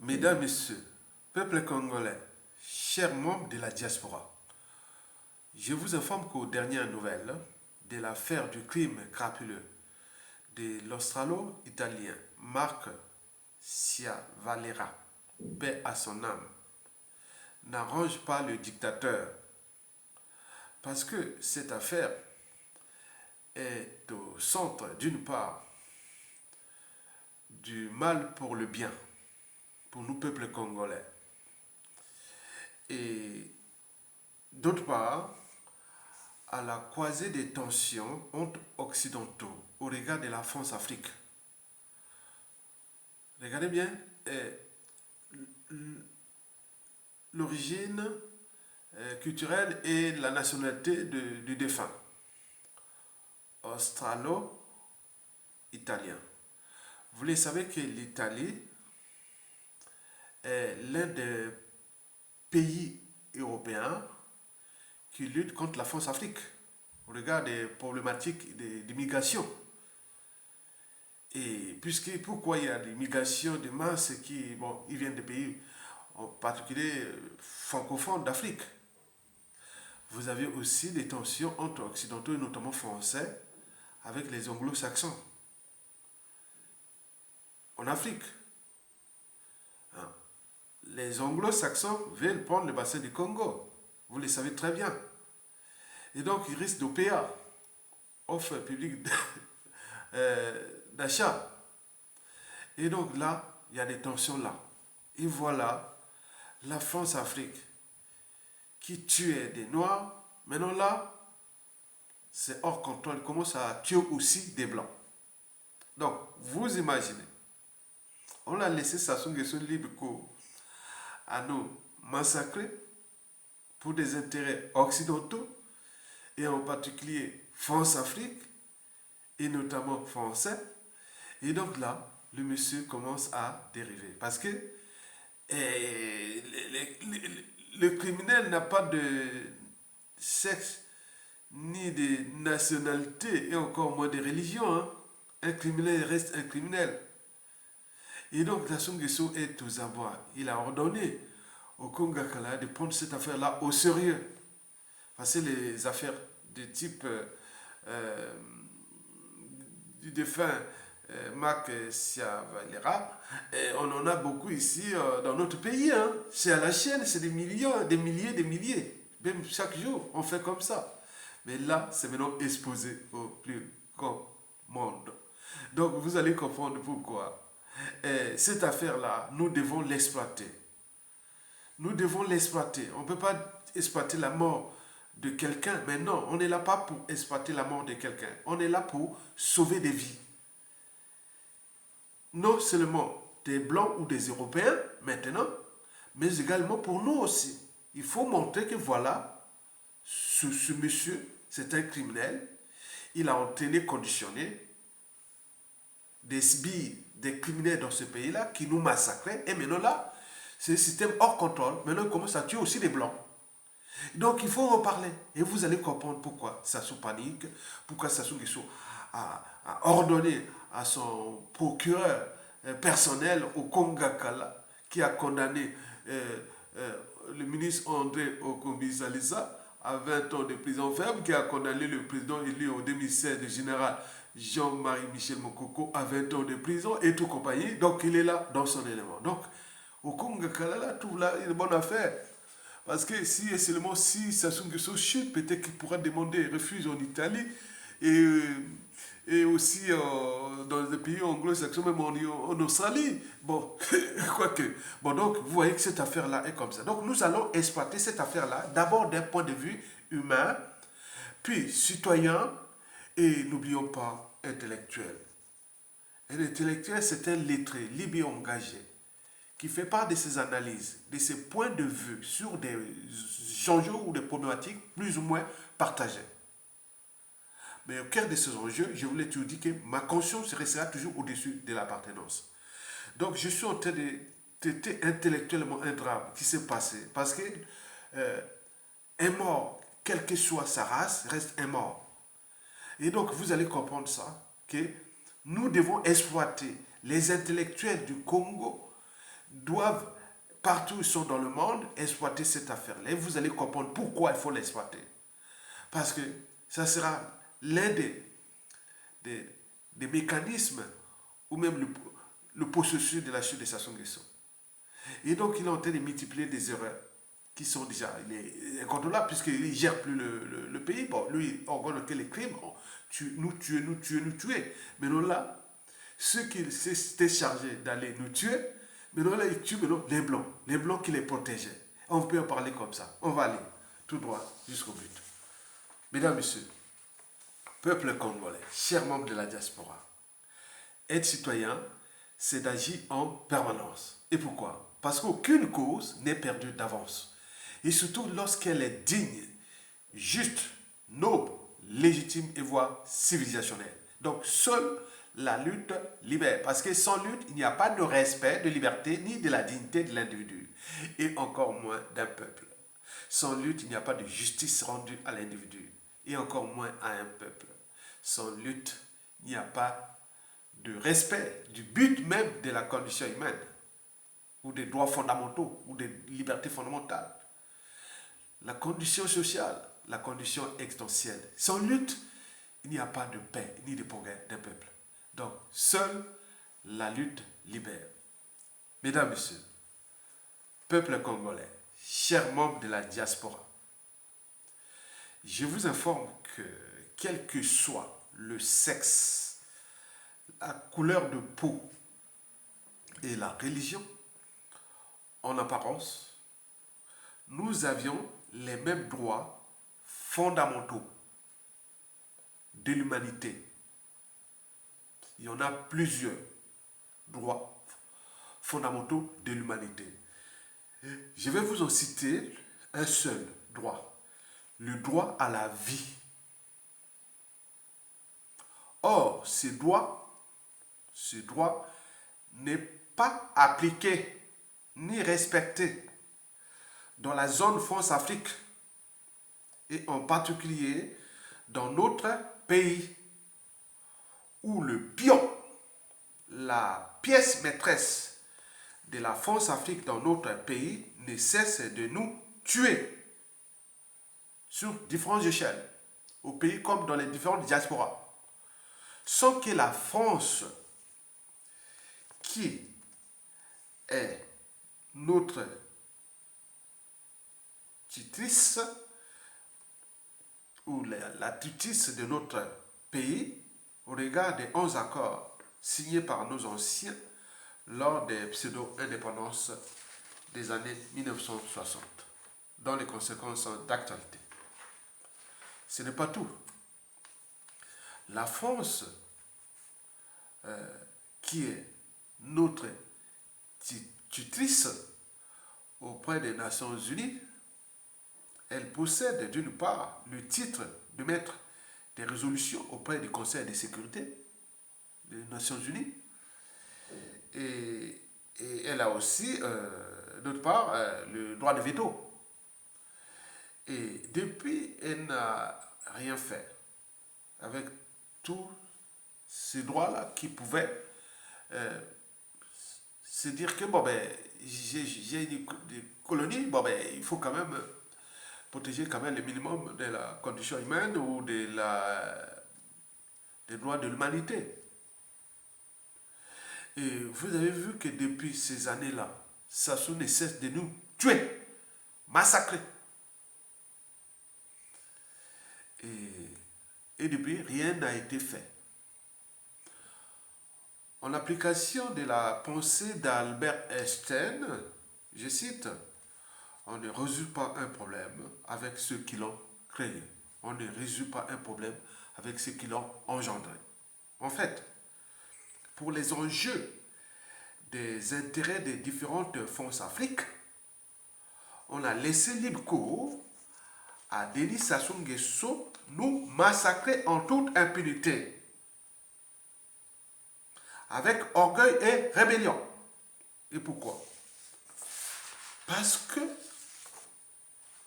Mesdames, Messieurs, peuple congolais, chers membres de la diaspora, je vous informe qu'aux dernières nouvelles de l'affaire du crime crapuleux de l'Australo-Italien Marc Ciavalera, paix à son âme, n'arrange pas le dictateur. Parce que cette affaire est au centre, d'une part, du mal pour le bien, pour nous, peuple congolais, et d'autre part, à la croisée des tensions entre occidentaux au regard de la France-Afrique. Regardez bien l'origine culturelle et la nationalité du défunt. Australo-italien. Vous le savez que l'Italie est l'un des pays européens qui lutte contre la France-Afrique au regard des problématiques d'immigration. Et pourquoi il y a des migrations de masse qui ils viennent des pays en particulier francophones d'Afrique. Vous avez aussi des tensions entre occidentaux et notamment français avec les anglo-saxons en Afrique. Les anglo-saxons veulent prendre le bassin du Congo. Vous le savez très bien. Et donc, ils risquent d'OPA, offre publique d'achat. Et donc là, il y a des tensions là. Et voilà, la France-Afrique qui tuait des Noirs, maintenant là, c'est hors contrôle, il commence à tuer aussi des Blancs. Donc, vous imaginez, on a laissé Sassou Nguesso libre à nous massacrer pour des intérêts occidentaux, et en particulier France-Afrique, et notamment français. Et donc là, le monsieur commence à dériver. Parce que le criminel n'a pas de sexe, ni de nationalité, et encore moins de religion. Hein. Un criminel reste un criminel. Et donc, Sassou Nguesso est aux abois. Il a ordonné au Congakala de prendre cette affaire-là au sérieux. Parce que les affaires de type du défunt Marc Ciavalera, on en a beaucoup ici dans notre pays. Hein. C'est à la chaîne, c'est des millions, des milliers. Même chaque jour, on fait comme ça. Mais là, c'est maintenant exposé au plus grand monde. Donc, vous allez comprendre pourquoi. Cette affaire-là, nous devons l'exploiter. Nous devons l'exploiter. On ne peut pas exploiter la mort de quelqu'un, mais non, on n'est là pas pour exploiter la mort de quelqu'un. On est là pour sauver des vies. Non seulement des Blancs ou des Européens, maintenant, mais également pour nous aussi. Il faut montrer que voilà, ce monsieur, c'est un criminel. Il a entraîné, conditionné des sbires, des criminels dans ce pays-là qui nous massacraient. Et maintenant là, c'est un système hors contrôle. Maintenant, il commence à tuer aussi des Blancs. Donc, il faut en parler. Et vous allez comprendre pourquoi Sassou panique, pourquoi Sassou Nguesso a ordonné à son procureur personnel au Congakala, qui a condamné le ministre André Okombizalisa à 20 ans de prison ferme, qui a condamné le président élu en 2016, le général Jean-Marie Michel Mokoko, à 20 ans de prison et tout compagnie. Donc, il est là dans son élément. Donc, au Congakala, là, trouve là une bonne affaire. Parce que si seulement si Sassou Nguesso chute, peut-être qu'il pourra demander refuge en Italie et aussi dans les pays anglo-saxons, même en Australie. Bon, quoique. Bon, donc, vous voyez que cette affaire-là est comme ça. Donc, nous allons exploiter cette affaire-là, d'abord d'un point de vue humain, puis citoyen, et n'oublions pas, intellectuel. Un intellectuel, c'est un lettré, libre et engagé, qui fait part de ses analyses, de ses points de vue sur des enjeux ou des problématiques plus ou moins partagées. Mais au cœur de ces enjeux, je voulais te dire que ma conscience restera toujours au-dessus de l'appartenance. Donc, je suis en train de traiter intellectuellement un drame qui s'est passé. Parce que un mort, quelle que soit sa race, reste un mort. Et donc, vous allez comprendre ça, que nous devons exploiter les intellectuels du Congo doivent, partout où ils sont dans le monde, exploiter cette affaire-là. Et vous allez comprendre pourquoi il faut l'exploiter. Parce que ça sera l'un des mécanismes ou même le processus de la chute de Sassou Nguesso. Et donc, il est en train de multiplier des erreurs qui sont déjà incontrôlables puisqu'il ne gère plus le pays. Bon, lui, on reconnaît que les crimes, nous tuer. Mais non, là, ceux qui s'étaient chargés d'aller nous tuer, maintenant là, ils tuent maintenant les blancs qui les protégeaient. On peut en parler comme ça. On va aller tout droit jusqu'au but. Mesdames, Messieurs, peuple congolais, chers membres de la diaspora, être citoyen, c'est d'agir en permanence. Et pourquoi? Parce qu'aucune cause n'est perdue d'avance. Et surtout lorsqu'elle est digne, juste, noble, légitime et voire civilisationnelle. Donc seule la lutte libère. Parce que sans lutte, il n'y a pas de respect de liberté ni de la dignité de l'individu. Et encore moins d'un peuple. Sans lutte, il n'y a pas de justice rendue à l'individu. Et encore moins à un peuple. Sans lutte, il n'y a pas de respect du but même de la condition humaine, ou des droits fondamentaux, ou des libertés fondamentales. La condition sociale, la condition existentielle. Sans lutte, il n'y a pas de paix ni de progrès d'un peuple. Donc, seule la lutte libère. Mesdames, Messieurs, peuple congolais, chers membres de la diaspora, je vous informe que, quel que soit le sexe, la couleur de peau et la religion, en apparence, nous avions les mêmes droits fondamentaux de l'humanité. Il y en a plusieurs droits fondamentaux de l'humanité. Je vais vous en citer un seul droit, le droit à la vie. Or, ce droit n'est pas appliqué ni respecté dans la zone France-Afrique et en particulier dans notre pays où le pion, la pièce maîtresse de la France-Afrique dans notre pays ne cesse de nous tuer sur différentes échelles, au pays comme dans les différentes diasporas, sans que la France, qui est notre tutrice ou la tutrice de notre pays, au regard des 11 accords signés par nos anciens lors des pseudo-indépendances des années 1960, dont les conséquences sont d'actualité. Ce n'est pas tout. La France, qui est notre tutrice auprès des Nations Unies, elle possède d'une part le titre de maître des résolutions auprès du Conseil de sécurité des Nations Unies et elle a aussi d'autre part le droit de veto. Et depuis, elle n'a rien fait avec tous ces droits-là qui pouvaient se dire que bon ben j'ai des colonies, bon ben il faut quand même protéger quand même le minimum de la condition humaine ou des droits de l'humanité. Et vous avez vu que depuis ces années-là, Sassou ne cesse de nous tuer, massacrer. Et depuis, rien n'a été fait. En application de la pensée d'Albert Einstein, je cite, on ne résout pas un problème avec ceux qui l'ont créé. On ne résout pas un problème avec ceux qui l'ont engendré. En fait, pour les enjeux des intérêts des différentes France-Afrique, on a laissé libre cours à Denis Sassou Nguesso nous massacrer en toute impunité, avec orgueil et rébellion. Et pourquoi? Parce que,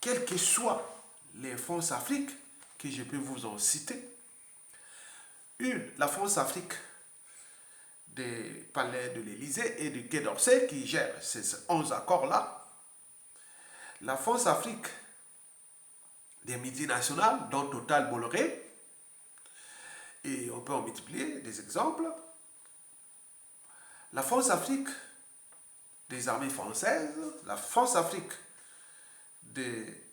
quelles que soient les France-Afrique, que je peux vous en citer, la France-Afrique des palais de l'Élysée et du Quai d'Orsay qui gèrent ces 11 accords-là. La France-Afrique des multinationales, dont Total, Bolloré, et on peut en multiplier des exemples. La France-Afrique des armées françaises, la France-Afrique des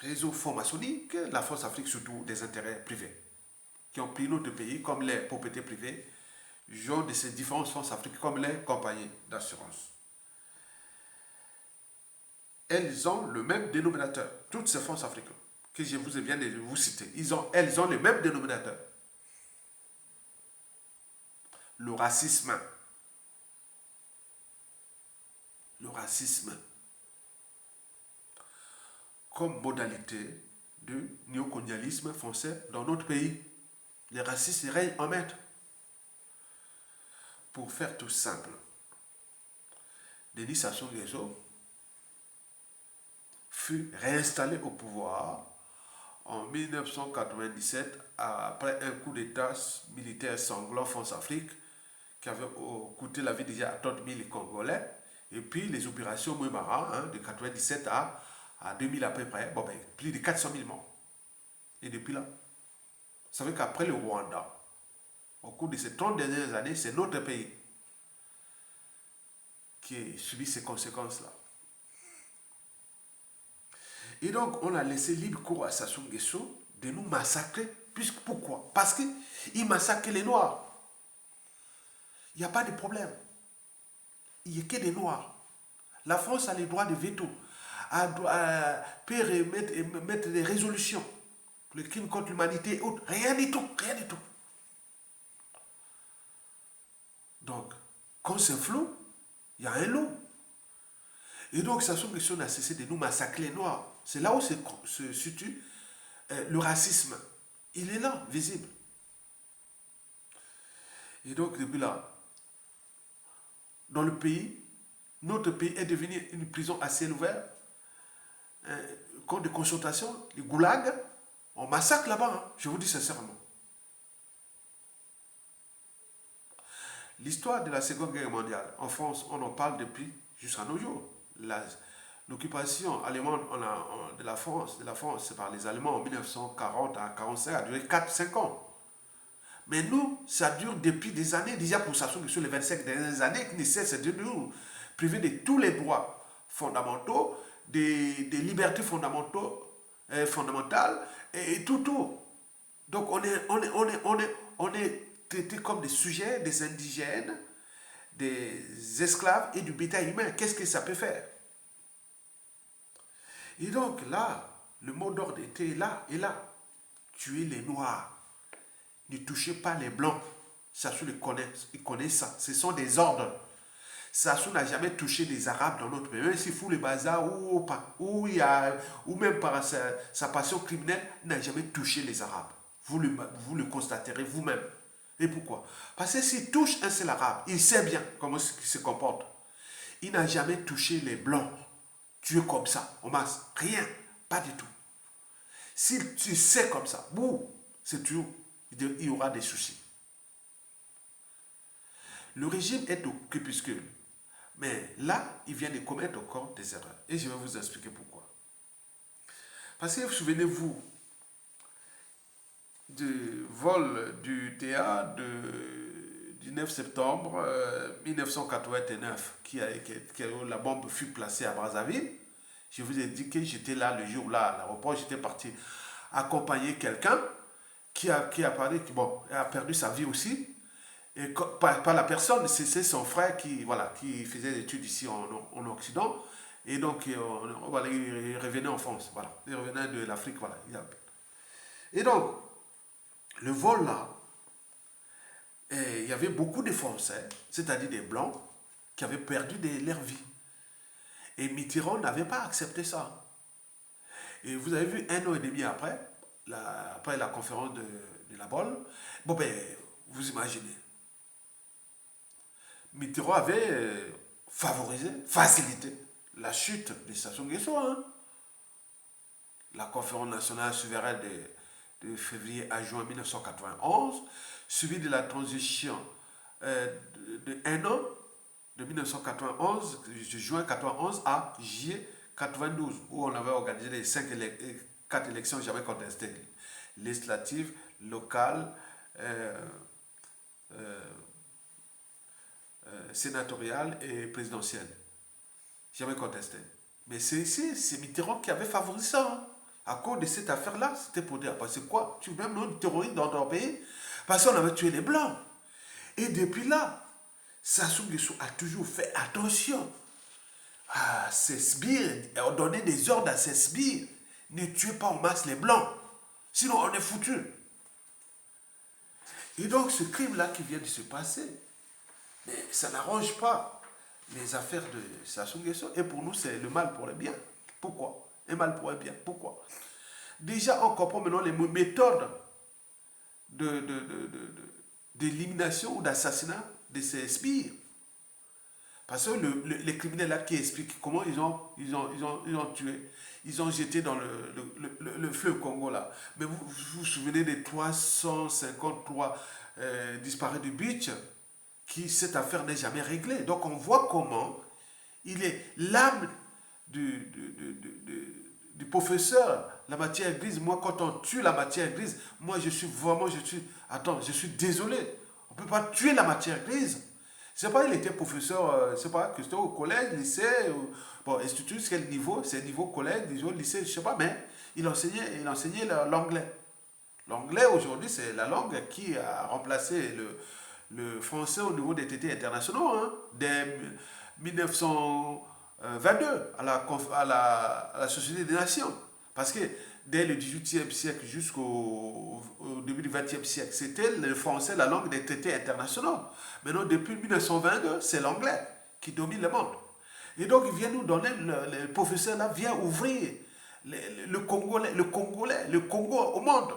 réseaux francs-maçonniques, la France-Afrique surtout des intérêts privés qui ont pris notre pays comme les propriétés privées, jouent de ces différentes France-Afrique comme les compagnies d'assurance. Elles ont le même dénominateur, toutes ces France-Afrique que je vous viens de vous citer, elles ont le même dénominateur. Le racisme. Le racisme comme modalité de néocolonialisme français dans notre pays. Les racistes règnent en maître. Pour faire tout simple, Denis Sassou Nguesso fut réinstallé au pouvoir en 1997 après un coup d'État militaire sanglant France-Afrique qui avait coûté la vie déjà à 30 000 Congolais. Et puis les opérations Mouemara, de 1997 à 2000 à peu près, plus de 400 000 morts. Et depuis là, vous savez qu'après le Rwanda, au cours de ces 30 dernières années, c'est notre pays qui a subi ces conséquences-là. Et donc, on a laissé libre cours à Sassou Nguesso de nous massacrer. Pourquoi? Parce qu'il massacre les Noirs. Il n'y a pas de problème. Il n'y a que des Noirs. La France a le droit de veto, peut mettre des résolutions, le crime contre l'humanité et autres. Rien du tout, rien du tout. Donc, quand c'est flou, il y a un loup. Et donc, Sassou Nguesso n'a cessé de nous massacrer les Noirs. C'est là où se situe le racisme. Il est là, visible. Et donc, depuis là, dans le pays, notre pays est devenu une prison à ciel ouvert, un camp de concentration, les goulags. On massacre là-bas, je vous dis sincèrement. L'histoire de la Seconde Guerre mondiale, en France, on en parle depuis jusqu'à nos jours. L'occupation allemande de la France par les Allemands en 1940 à 1945 a duré 4-5 ans. Mais nous, ça dure depuis des années, déjà pour s'assurer que sur les 25 dernières années, qui ne cesse de nous priver de tous les droits fondamentaux, des libertés fondamentales et tout. Donc on est traités comme des sujets, des indigènes, des esclaves et du bétail humain. Qu'est-ce que ça peut faire? Et donc là, le mot d'ordre était là et là. Tuer les Noirs. Ne touchez pas les Blancs. Sassou le connaît, il connaît ça. Ce sont des ordres. Sassou n'a jamais touché les Arabes dans notre pays. Même s'il fout le bazar ou même par sa passion criminelle, il n'a jamais touché les Arabes. Vous le constaterez vous-même. Et pourquoi? Parce que s'il touche un seul Arabe, il sait bien comment il se comporte. Il n'a jamais touché les Blancs. Tuer comme ça, en masse. Rien. Pas du tout. Si tu sais comme ça, c'est toujours, il y aura des soucis. Le régime est au crépuscule. Mais là, il vient de commettre encore des erreurs. Et je vais vous expliquer pourquoi. Parce que souvenez-vous du vol du théâtre du 9 septembre 1989, où la bombe fut placée à Brazzaville. Je vous ai dit que j'étais là le jour-là à l'aéroport. J'étais parti accompagner quelqu'un qui a perdu sa vie aussi. Et pas la personne, c'est son frère qui faisait des études ici en Occident. Et donc, il revenait en France. Voilà. Il revenait de l'Afrique. Voilà. Et donc, le vol là, il y avait beaucoup de Français, c'est-à-dire des Blancs, qui avaient perdu leur vie. Et Mitterrand n'avait pas accepté ça. Et vous avez vu, 1 an et demi après la conférence de la Bolle, vous imaginez. Mitterrand avait facilité la chute de Sassou Nguesso. La conférence nationale souveraine de février à juin 1991, suivie de la transition de un an, de 1991, de juin 91 à juillet 92, où on avait organisé les 4 élections jamais contestées, législatives, locales, euh, euh, sénatoriales et présidentielles. Jamais contestées. Mais c'est Mitterrand qui avait favorisé ça. Hein. À cause de cette affaire-là, c'était pour dire, parce que quoi, tu veux même nous terroriser dans ton pays? Parce qu'on avait tué les Blancs. Et depuis là, Sassou Nguesso a toujours fait attention à ses sbires, à donner des ordres à ses sbires. Ne tuez pas en masse les Blancs, sinon on est foutu. Et donc ce crime-là qui vient de se passer, mais ça n'arrange pas les affaires de Sassou Nguesso. Et pour nous, c'est le mal pour le bien. Pourquoi? Un mal pour le bien. Pourquoi? Déjà, on comprend maintenant les méthodes d'élimination ou d'assassinat de ces sbires. Parce que les criminels là qui expliquent comment ils ont tué, ils ont jeté dans le fleuve Congo là. Mais vous souvenez des 353 disparus du beach, qui cette affaire n'est jamais réglée. Donc on voit comment il est l'âme du professeur, la matière grise. Moi, quand on tue la matière grise, moi je suis désolé. On ne peut pas tuer la matière grise. C'est pas, il était professeur, c'est pas, que c'était au collège, lycée, bon, institut, quel niveau, c'est niveau collège, niveau lycée, je sais pas, mais il enseignait l'anglais. L'anglais, aujourd'hui, c'est la langue qui a remplacé le français au niveau des traités internationaux, hein, dès 1922, à la Société des Nations. Parce que dès le 18e siècle jusqu'au début du 20e siècle, c'était le français, la langue des traités internationaux. Maintenant, depuis 1922, c'est l'anglais qui domine le monde. Et donc, il vient nous donner, le professeur là vient ouvrir le Congo au monde.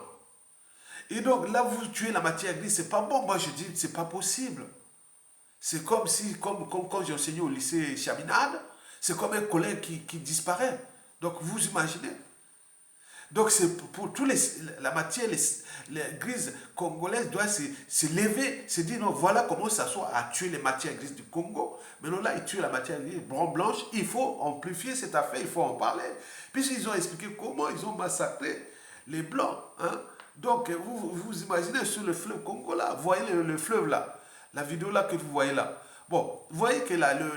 Et donc, là, vous tuez la matière grise, c'est pas bon. Moi, je dis, c'est pas possible. C'est comme si, comme quand j'ai enseigné au lycée Chaminade, c'est comme un collègue qui disparaît. Donc, vous imaginez. Donc, c'est pour tous la matière, les grises congolaises doivent se lever, se dire, non, voilà comment ça soit à tuer les matières grises du Congo. Maintenant, là, ils tuent la matière grise blanche. Il faut amplifier cette affaire, il faut en parler. Puisqu'ils ont expliqué comment ils ont massacré les Blancs. Hein. Donc, vous imaginez sur le fleuve Congo, là, vous voyez le fleuve, là, la vidéo, là, que vous voyez, là. Bon, vous voyez que là, le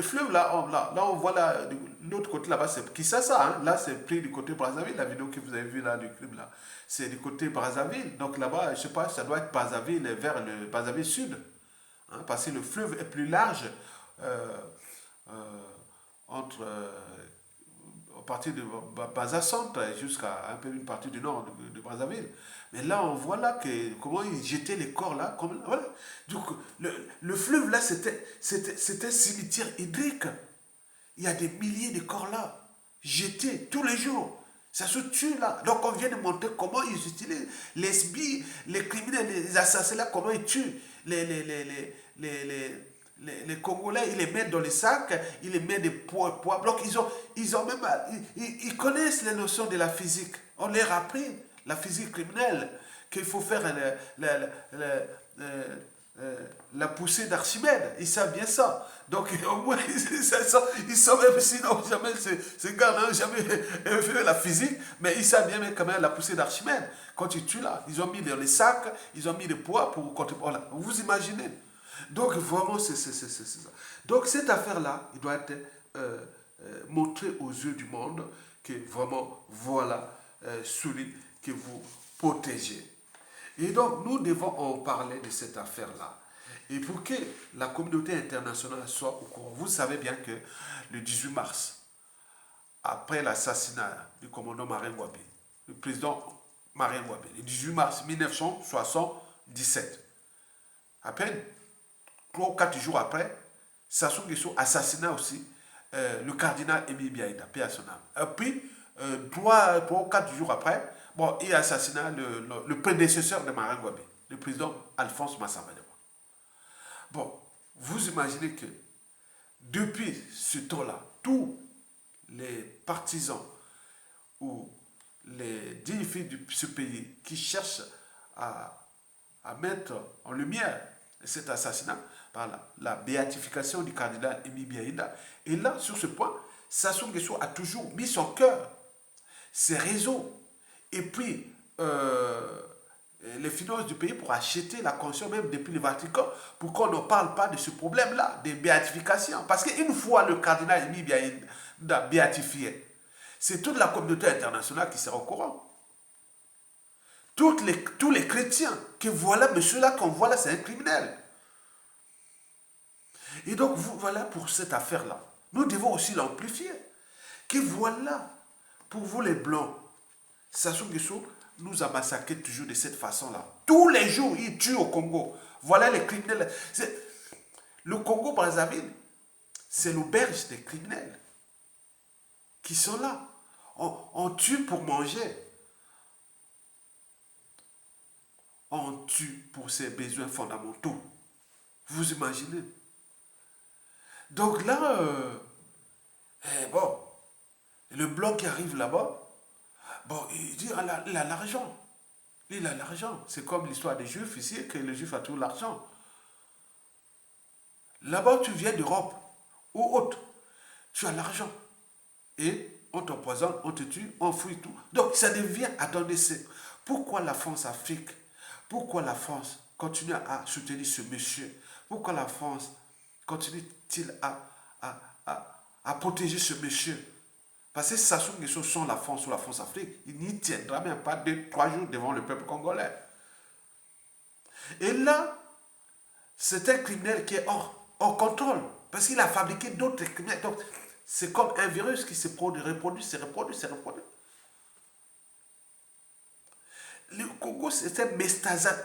fleuve, là, on voit là, l'autre côté là-bas, c'est Kinshasa, hein. Là, c'est pris du côté Brazzaville, la vidéo que vous avez vue là, du crime, là. C'est du côté Brazzaville. Donc là-bas, je sais pas, ça doit être Brazzaville vers le Brazzaville Sud. Hein, parce que le fleuve est plus large euh, entre à partir de Baza Centre jusqu'à un peu une partie du nord de Brazzaville. Mais là, on voit là comment ils jetaient les corps là. Comme, voilà. Donc, le fleuve là, c'était un cimetière hydrique. Il y a des milliers de corps là, jetés tous les jours. Ça se tue là. Donc, on vient de montrer comment ils utilisent les sbires, les criminels, les assassins là, comment ils tuent les Congolais, ils les mettent dans les sacs, ils les mettent des poids. Donc ils ont même, ils connaissent les notions de la physique. On leur a appris la physique criminelle, qu'il faut faire la poussée d'Archimède. Ils savent bien ça. Donc au moins, ils savent même sinon jamais, ces gars n'ont jamais fait la physique, mais ils savent bien quand même la poussée d'Archimède. Quand ils tuent là, ils ont mis dans les sacs, ils ont mis des poids pour... Voilà. Vous imaginez. Donc vraiment, c'est ça. Donc cette affaire-là, il doit être montrée aux yeux du monde que vraiment, voilà celui que vous protégez. Et donc, nous devons en parler de cette affaire-là. Et pour que la communauté internationale soit au courant, vous savez bien que le 18 mars, après l'assassinat du commandant Marien Ngouabi, le président Marien Ngouabi, le 18 mars 1977, à peine 3 ou 4 jours après, Sassou Nguesso assassina aussi le cardinal Émile Biaïda, paix à son âme. Et puis, 3 ou 4 jours après, bon, il assassina le prédécesseur de Marien Ngouabi, le président Alphonse Massamba. Bon, vous imaginez que depuis ce temps-là, tous les partisans ou les dignifiés de ce pays qui cherchent à mettre en lumière cet assassinat, par la béatification du cardinal Emi Biaïda. Et là, sur ce point, Sassou Nguesso a toujours mis son cœur, ses réseaux, et puis les finances du pays pour acheter la conscience même depuis le Vatican, pour qu'on ne parle pas de ce problème-là, des béatifications. Parce qu'une fois le cardinal Emi Biaïda béatifié, c'est toute la communauté internationale qui sera au courant. Tous les chrétiens, que voilà, monsieur-là, qu'on voit là, c'est un criminel. Et donc, voilà pour cette affaire-là. Nous devons aussi l'amplifier. Que voilà, pour vous les Blancs, Sassou Nguesso nous a massacrés toujours de cette façon-là. Tous les jours, ils tuent au Congo. Voilà les criminels. Le Congo, Brazzaville, c'est l'auberge des criminels qui sont là. On tue pour manger. On tue pour ses besoins fondamentaux. Vous imaginez? Donc là, bon, le blanc qui arrive là-bas, bon, il dit, il a l'argent. Il a l'argent. C'est comme l'histoire des Juifs ici, que le Juif a tout l'argent. Là-bas, tu viens d'Europe ou autre, tu as l'argent. Et on t'empoisonne, on te tue, on fouille tout. Donc ça devient, attendez, c'est pourquoi la France-Afrique, pourquoi la France continue à soutenir ce monsieur? Pourquoi la France continue-t-il à protéger ce monsieur? Parce que Sassou Nguesso sont la France ou la France-Afrique. Il n'y tiendra même pas 2-3 jours devant le peuple congolais. Et là, c'est un criminel qui est hors contrôle. Parce qu'il a fabriqué d'autres criminels. Donc, c'est comme un virus qui se reproduit, se reproduit. Le Congo, c'est un métastase,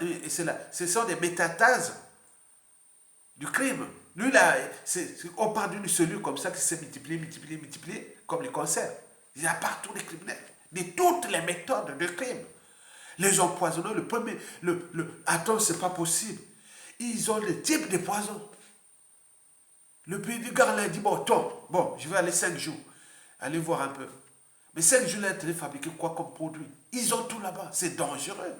ce sont des métatases du crime. Lui, là, on parle d'une cellule comme ça qui s'est multipliée, comme les cancers. Il y a partout des criminels, de toutes les méthodes de crime. Les empoisonneurs, le premier, attends, c'est pas possible. Ils ont le type de poison. Le pays du gars là dit, bon, je vais aller 5 jours, aller voir un peu. Mais 5 jours là, ils fabriquer quoi comme produit? Ils ont tout là-bas, c'est dangereux.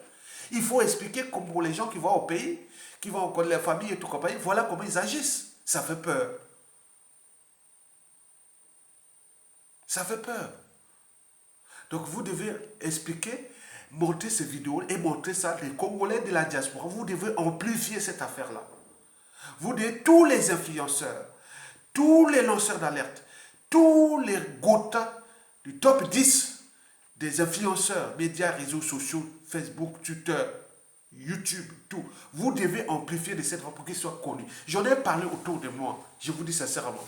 Il faut expliquer comme pour les gens qui vont au pays, qui vont connaître la famille et tout compagnie, voilà comment ils agissent. Ça fait peur. Ça fait peur. Donc vous devez expliquer, montrer ces vidéos et montrer ça, les Congolais de la diaspora. Vous devez amplifier cette affaire-là. Vous devez, tous les influenceurs, tous les lanceurs d'alerte, tous les gotas du top 10 des influenceurs, médias, réseaux sociaux, Facebook, Twitter, YouTube, tout. Vous devez amplifier de cette façon pour qu'ils soient connus. J'en ai parlé autour de moi, je vous dis sincèrement. Vous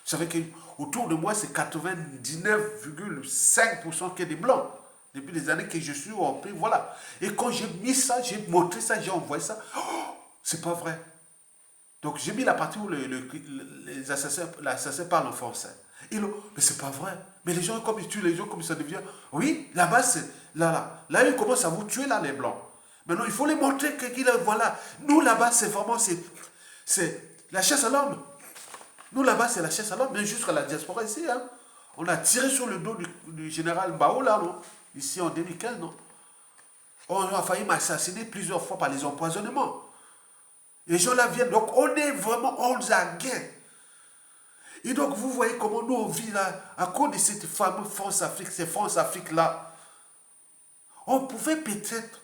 savez qu'autour de moi, c'est 99,5% qui est des blancs. Depuis des années que je suis en pays, voilà. Et quand j'ai mis ça, j'ai montré ça, j'ai envoyé ça, oh, c'est pas vrai. Donc j'ai mis la partie où l'assassin parle en français. Mais c'est pas vrai. Mais les gens, comme ils tuent les gens, comme ça devient. Oui, là-bas, c'est. Là, ils commencent à vous tuer, là, les blancs. Maintenant, il faut les montrer voilà. Nous, là-bas, c'est vraiment. C'est la chasse à l'homme. Nous, là-bas, c'est la chasse à l'homme. Mais jusqu'à la diaspora ici, hein. On a tiré sur le dos du général Mbao, là, non? Ici, en 2015, non? On a failli m'assassiner plusieurs fois par les empoisonnements. Les gens là viennent, donc on est vraiment hors gain. Et donc vous voyez comment nous on vit là, à cause de cette fameuse France-Afrique, ces France-Afrique là. On pouvait peut-être,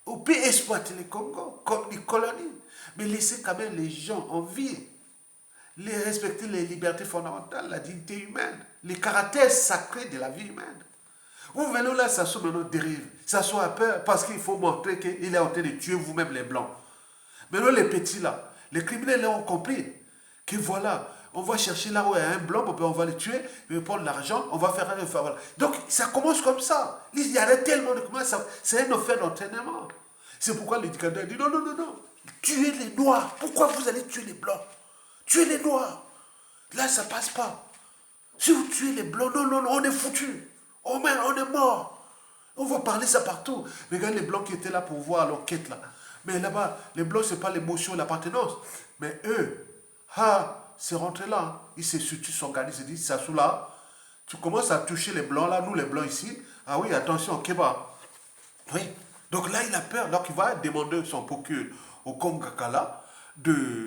on peut exploiter les Congo comme des colonies, mais laisser quand même les gens en vie, les respecter les libertés fondamentales, la dignité humaine, les caractères sacrés de la vie humaine. Vous venez là, ça soit maintenant dérive, ça soit à peur, parce qu'il faut montrer qu'il est en train de tuer vous-même les blancs. Maintenant, les petits là, les criminels là ont compris que voilà, on va chercher là où il y a un blanc, on va le tuer, on va prendre l'argent, on va faire un enfer. Voilà. Donc, ça commence comme ça. Il y a tellement de commences, c'est un offert d'entraînement. C'est pourquoi l'éducateur dit non, tuez les noirs. Pourquoi vous allez tuer les blancs? Tuez les noirs. Là, ça passe pas. Si vous tuez les blancs, non, on est foutu. On est mort. On va parler ça partout. Regarde les blancs qui étaient là pour voir l'enquête là. Mais là-bas, les blancs, ce n'est pas l'émotion, l'appartenance. Mais eux, c'est rentré là. Ils se s'organisent, ils disent, ça sous là. Tu commences à toucher les blancs là, nous les blancs ici. Ah oui, attention, Kéba. Oui. Donc là, il a peur. Donc il va demander son procureur au Congo Kakala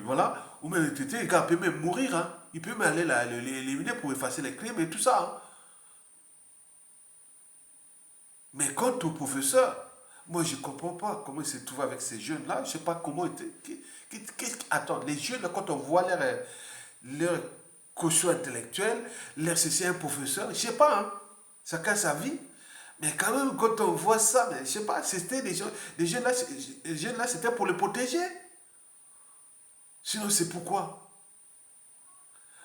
voilà, ou même le gars peut même mourir, hein. Il peut même aller l'éliminer pour effacer les crimes et tout ça, hein. Mais quant au professeur, moi je ne comprends pas comment il s'est trouvé avec ces jeunes-là. Je ne sais pas comment il était. Attends, les jeunes, quand on voit leur caution intellectuelle, c'est un professeur, je ne sais pas, hein. Chacun sa vie. Mais quand même, quand on voit ça, mais, je ne sais pas, c'était les jeunes là, c'était pour les protéger. Sinon, c'est pourquoi.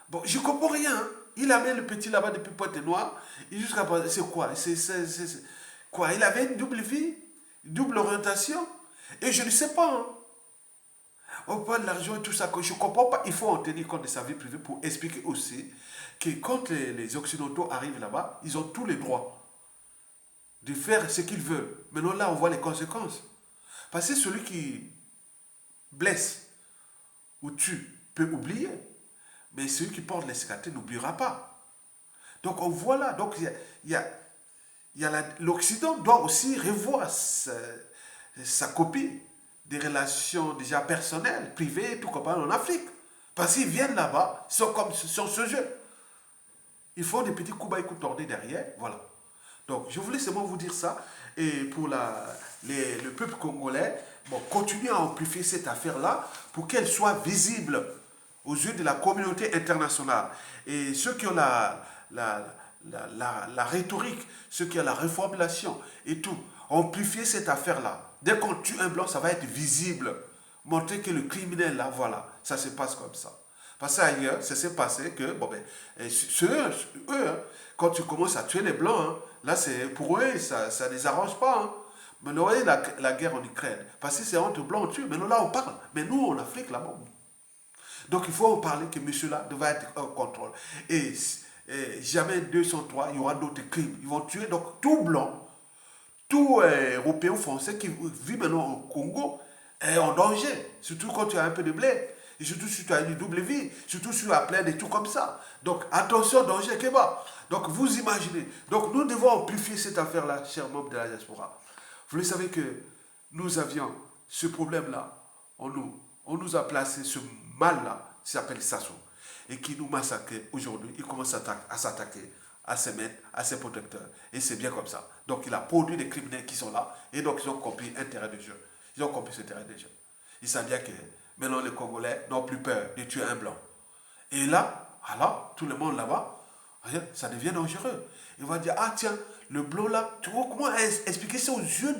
Bon, je ne comprends rien, hein. Il avait le petit là-bas depuis Pointe-Noire. Et jusqu'à présent, c'est quoi? Quoi? Il avait une double vie, une double orientation. Et je ne sais pas, hein. On parle de l'argent et tout ça, que je ne comprends pas. Il faut en tenir compte de sa vie privée pour expliquer aussi que quand les Occidentaux arrivent là-bas, ils ont tous les droits de faire ce qu'ils veulent. Maintenant, là, on voit les conséquences. Parce que celui qui blesse ou tue peut oublier, mais celui qui porte les cicatrices n'oubliera pas. Donc, on voit là. Donc, l'Occident doit aussi revoir sa copie des relations déjà personnelles, privées, tout comme en Afrique. Parce qu'ils viennent là-bas, ils sont comme sur ce jeu. Ils font des petits coups bas et coups tordés derrière, voilà. Donc, je voulais seulement vous dire ça. Et pour le peuple congolais, bon, continuez à amplifier cette affaire-là pour qu'elle soit visible aux yeux de la communauté internationale. Et ceux qui ont la rhétorique, ceux qui ont la reformulation et tout, amplifier cette affaire-là. Dès qu'on tue un blanc, ça va être visible. Montrer que le criminel, là, voilà, ça se passe comme ça. Parce qu'ailleurs, ça s'est passé que, bon, ben, eux, hein, quand tu commences à tuer les blancs, hein, là, pour eux, ça ne les arrange pas. Hein. Mais vous voyez la guerre en Ukraine. Parce que c'est entre blancs, on tue. Mais là, on parle. Mais nous, en Afrique, là-bas, donc il faut en parler que monsieur-là devrait être en contrôle. Et jamais 203, il y aura d'autres crimes. Ils vont tuer donc tout blanc, tout européen ou français qui vit maintenant au Congo est en danger. Surtout quand tu as un peu de blé. Et surtout si tu as une double vie. Surtout si tu as plein de tout comme ça. Donc attention, danger Kéba. Donc vous imaginez. Donc nous devons amplifier cette affaire-là, chers membres de la diaspora. Vous le savez que nous avions ce problème-là en nous. On nous a placé ce mal-là, qui s'appelle Sassou, et qui nous massacre aujourd'hui. Il commence à s'attaquer à ses maîtres, à ses protecteurs. Et c'est bien comme ça. Donc il a produit des criminels qui sont là, et donc ils ont compris un terrain de jeu. Ils ont compris ce terrain de jeu. Ils savent bien que maintenant les Congolais n'ont plus peur de tuer un blanc. Et là, alors, tout le monde là-bas, ça devient dangereux. Ils vont dire, ah tiens, le blanc là, tu vois comment expliquer ça aux yeux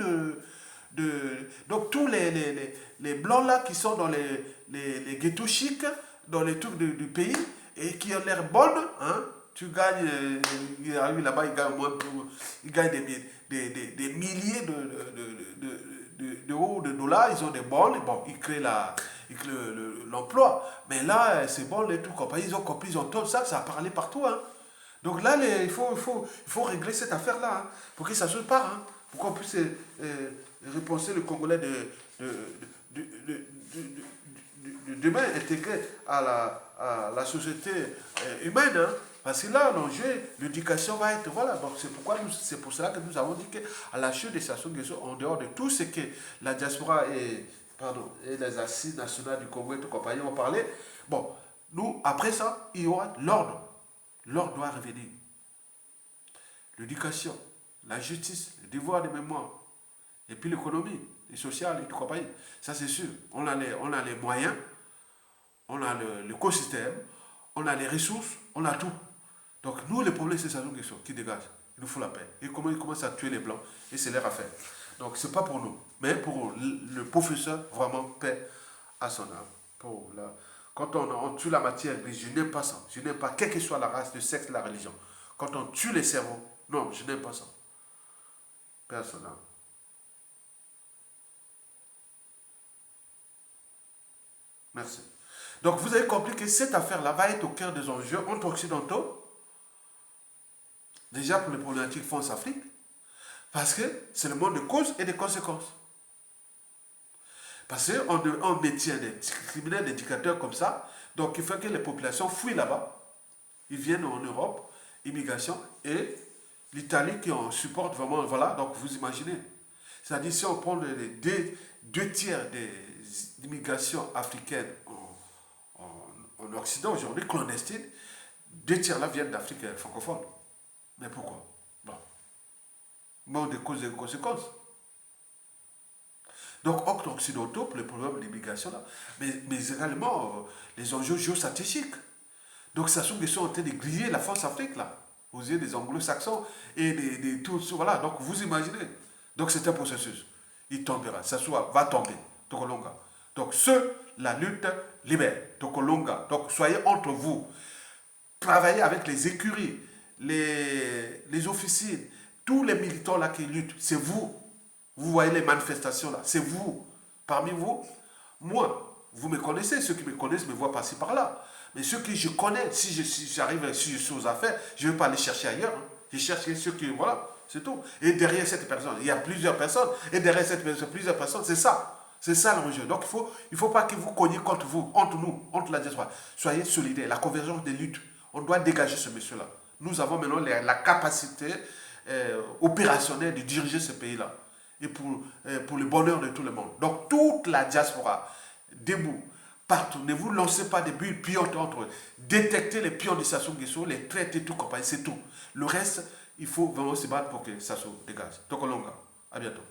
donc tous les blancs là qui sont dans les ghettos chics, dans les trucs du pays, et qui ont l'air bonnes, hein, tu gagnes, il arrive là-bas, il gagne des milliers d'euros, de dollars, ils ont des bonnes, bon, ils créent l'emploi. Mais là, ces bonnes et tout, ils ont compris, ils ont tout ça, ça a parlé partout, hein. Donc là, il faut régler cette affaire-là, hein, pour que ça se part, hein, pour qu'on puisse repenser le Congolais de demain intégré à la société humaine. Hein, parce que là, l'enjeu, l'éducation va être, voilà, donc c'est pour cela que nous avons dit qu'à la chute de Sassou Nguesso, en dehors de tout ce que la diaspora et les assises nationales du Congo et tout compagnie ont parlé, bon, nous, après ça, il y aura l'ordre. L'ordre doit revenir. L'éducation, la justice, le devoir de mémoire, et puis l'économie, le social et tout compagnie. Ça, c'est sûr. On a les moyens, on a l'écosystème, on a les ressources, on a tout. Donc, nous, le problème, c'est Sassou Nguesso qui dégage. Il nous faut la paix. Et comment ils commencent à tuer les Blancs, et c'est leur affaire. Donc, ce n'est pas pour nous, mais pour le professeur, vraiment, paix à son âme. Quand on tue la matière grise, je n'aime pas ça. Je n'aime pas, quelle que soit la race, le sexe, la religion. Quand on tue les cerveaux, non, je n'aime pas ça. Paix à son âme. Merci. Donc, vous avez compris que cette affaire-là va être au cœur des enjeux entre occidentaux, déjà pour les problématiques France-Afrique, parce que c'est le monde de causes et de conséquences. Parce qu'on détient des criminels, des dictateurs comme ça, donc il fait que les populations fuient là-bas. Ils viennent en Europe, immigration, et l'Italie qui en supporte vraiment, voilà, donc vous imaginez. C'est-à-dire, si on prend les deux tiers des immigrations africaines en Occident aujourd'hui, clandestines, deux tiers là viennent d'Afrique francophone. Mais pourquoi? Bon. Bon, des causes et des conséquences. Donc, occidentaux, pour le problème de l'immigration là, mais également les enjeux géostratégiques. Donc, ça sont en train de griller la France-Afrique là, aux yeux des anglo-saxons et des tous. Voilà, donc vous imaginez. Donc, c'est un processus. Il tombera. Ça va tomber. Tokolonga. Donc, la lutte libère. Tokolonga. Donc, soyez entre vous. Travaillez avec les écuries, les officines, tous les militants là qui luttent. C'est vous. Vous voyez les manifestations là. C'est vous. Parmi vous, moi, vous me connaissez. Ceux qui me connaissent me voient passer par là. Mais ceux que je connais, si j'arrive, si je suis aux affaires, je ne vais pas aller chercher ailleurs. Hein. Je cherche ceux qui, voilà, c'est tout. Et derrière cette personne, il y a plusieurs personnes. Et derrière cette personne, plusieurs personnes, c'est ça. C'est ça l'enjeu. Donc il ne faut pas que vous cogniez contre vous, entre nous, entre la diaspora. Soyez solidaires. La convergence des luttes. On doit dégager ce monsieur-là. Nous avons maintenant la capacité opérationnelle de diriger ce pays-là. Et pour le bonheur de tout le monde. Donc toute la diaspora, debout, partout. Ne vous lancez pas des pions entre eux. Détectez les pions de Sassou Nguesso, les traiter tout compagnie, c'est tout. Le reste, il faut vraiment se battre pour que ça se dégage. Tokolonga, à bientôt.